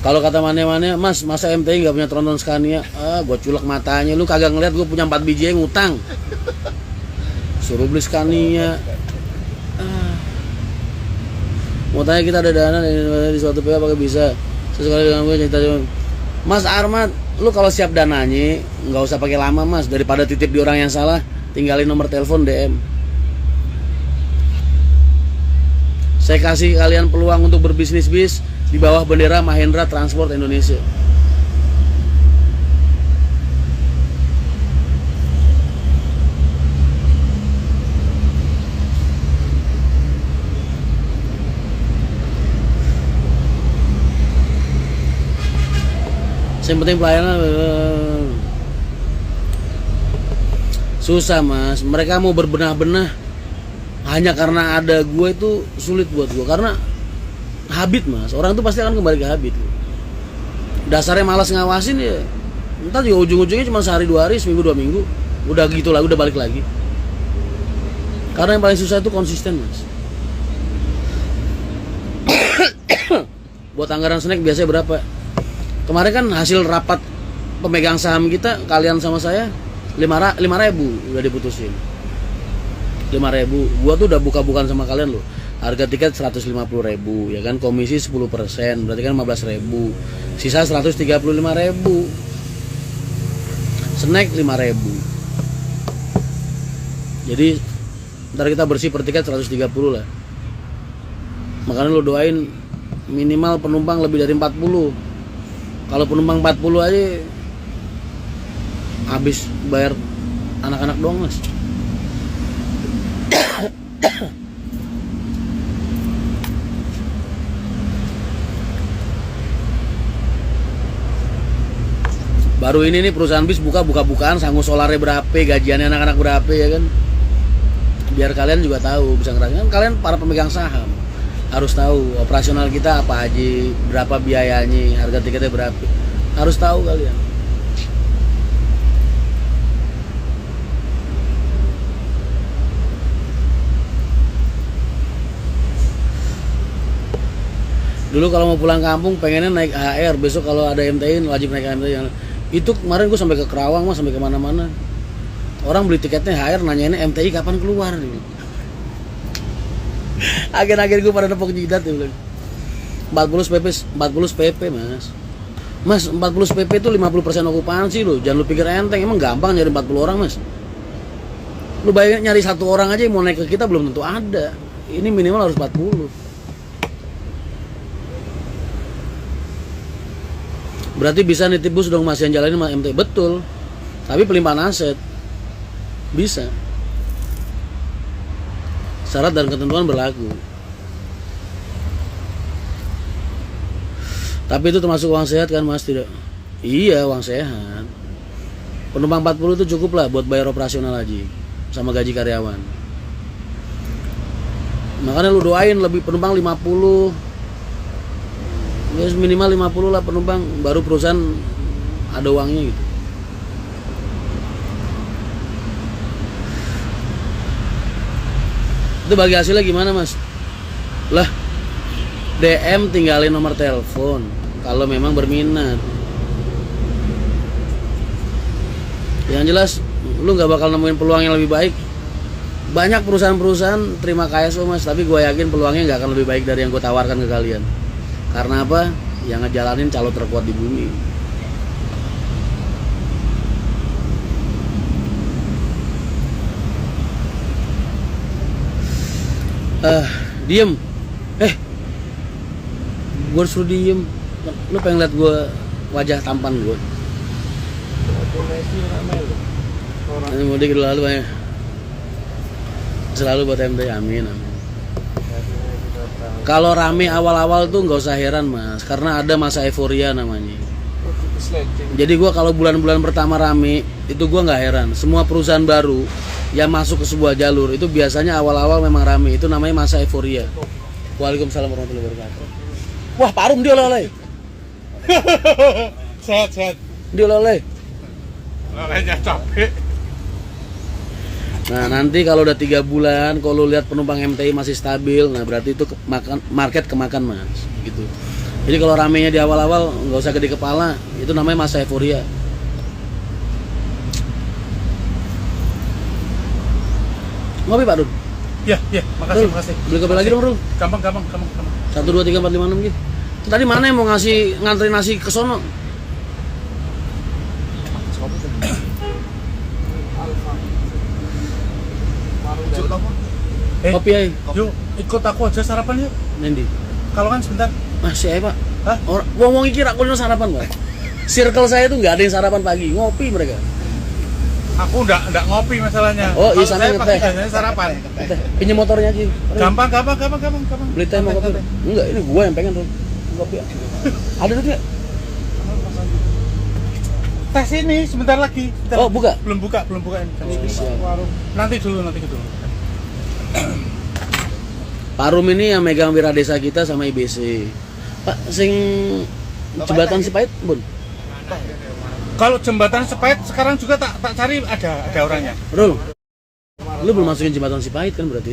Kalau kata mana-mana, Mas, masa MTI nggak punya tronton Scania? Gue culek matanya, lu kagak ngeliat gue punya 4 biji yang ngutang. Suruh beli Scania. Mau tanya kita ada dana di suatu pihak apakah bisa? Sesekali dengan gue cerita, Mas Armat, lu kalau siap dananya nggak usah pakai lama Mas, daripada titip di orang yang salah, tinggalin nomor telepon DM. Saya kasih kalian peluang untuk berbisnis bis di bawah bendera Mahendra Transport Indonesia. Yang penting pelayanan. Susah Mas, mereka mau berbenah-benah hanya karena ada gue itu sulit buat gue, karena habit Mas, orang itu pasti akan kembali ke habit. Dasarnya malas ngawasin ya, entar juga ujung-ujungnya cuma sehari 2 hari, seminggu 2 minggu, udah gitu lagi, udah balik lagi. Karena yang paling susah itu konsisten Mas. Buat anggaran snack biasanya berapa? Kemarin kan hasil rapat pemegang saham kita, kalian sama saya 5.000 udah diputusin. 5.000. Gua tuh udah buka-bukaan sama kalian loh. Harga tiket 150.000 ya kan, komisi 10%, berarti kan 15.000. Sisa 135.000. Snack 5.000. Jadi ntar kita bersih per tiket 130 lah. Makanya lo doain minimal penumpang lebih dari 40. Kalau penumpang 40 aja habis bayar anak-anak doang Mas. Baru ini nih perusahaan bis buka-bukaan, sanggup solarnya berapa, gajiannya anak-anak berapa ya kan. Biar kalian juga tahu, bisa ngerasain. Kalian para pemegang saham harus tahu operasional kita apa aja, berapa biayanya, harga tiketnya berapa. Harus tahu kalian. Dulu kalau mau pulang kampung pengennya naik HR, besok kalau ada MTI wajib naik MTI. Itu kemarin gue sampai ke Kerawang Mas, sampai kemana-mana. Orang beli tiketnya HR, nanyainnya MTI kapan keluar nih. Agen-agen gue pada nepok jidat ya bilang 40 PP Mas. Mas 40 PP itu 50% okupansi loh. Jangan lu pikir enteng, emang gampang nyari 40 orang Mas. Lu bayangin nyari 1 orang aja yang mau naik ke kita belum tentu ada. Ini minimal harus 40. Berarti bisa nitip bus dong Mas yang jalanin sama MT. Betul. Tapi pelimpahan aset bisa. Syarat dan ketentuan berlaku. Tapi itu termasuk uang sehat kan Mas? Tidak. Iya, uang sehat. Penumpang 40 itu cukup lah buat bayar operasional aja sama gaji karyawan. Makanya lu doain lebih penumpang 50. Ya minimal 50 lah penumpang, baru perusahaan ada uangnya gitu. Itu bagi hasilnya gimana Mas? Lah DM tinggalin nomor telepon kalau memang berminat. Yang jelas lu gak bakal nemuin peluang yang lebih baik. Banyak perusahaan-perusahaan terima KSO Mas, tapi gue yakin peluangnya gak akan lebih baik dari yang gue tawarkan ke kalian. Karena apa? Yang ngejalanin calo terkuat di bumi. Diem. Gue suruh diem. Lu pengen liat gue wajah tampan gue. Ini mudik lalu ya. Selalu buat MT, amin. Kalau rame awal-awal tuh nggak usah heran Mas, karena ada masa euforia namanya. Jadi gue kalau bulan-bulan pertama rame itu gue nggak heran. Semua perusahaan baru yang masuk ke sebuah jalur itu biasanya awal-awal memang rame. Itu namanya masa euforia. Waalaikumsalam warahmatullahi wabarakatuh. Wah parum dia oleh. Sehat. Dia oleh. Olehnya capek. Nah nanti kalau udah 3 bulan, kalau lihat penumpang MTI masih stabil, nah berarti itu market kemakan Mas, gitu. Jadi kalau ramenya di awal-awal nggak usah gede kepala, itu namanya masa euforia. Ngopi Pak Dun? Iya, makasih, Rul, makasih. beli kopi lagi dong Rul. Gampang. 1, 2, 3, 4, 5, 6 gitu. Tadi mana yang mau ngasih ngantri nasi ke sono? Kopi aja. Yuk, ikut aku aja sarapan yuk. Nendi. Kalau kan sebentar. Masih aja Pak. Hah? Ngomong kira kuliner sarapan Pak. Circle saya tuh nggak ada yang sarapan pagi, ngopi mereka. Aku enggak ngopi masalahnya. Oh, iya, Kalau sana saya ngeteh. pasti biasanya sarapan. Teh, pinjam motornya aja. Gampang. Beli teh mau kopi. Santai. Enggak, ini gua yang pengen tuh. Kopi. Ada tuh dia. Tes ini sebentar lagi. Sebentar. Oh, buka? Belum buka ini. Siap. Nanti dulu. Pak Rum ini yang megang Wiradesa kita sama IBC. Pak, sing jembatan Sipait, Bun. Kalau jembatan Sepait sekarang juga tak cari ada orangnya. Rul, lu belum masukin jembatan Sipait kan berarti?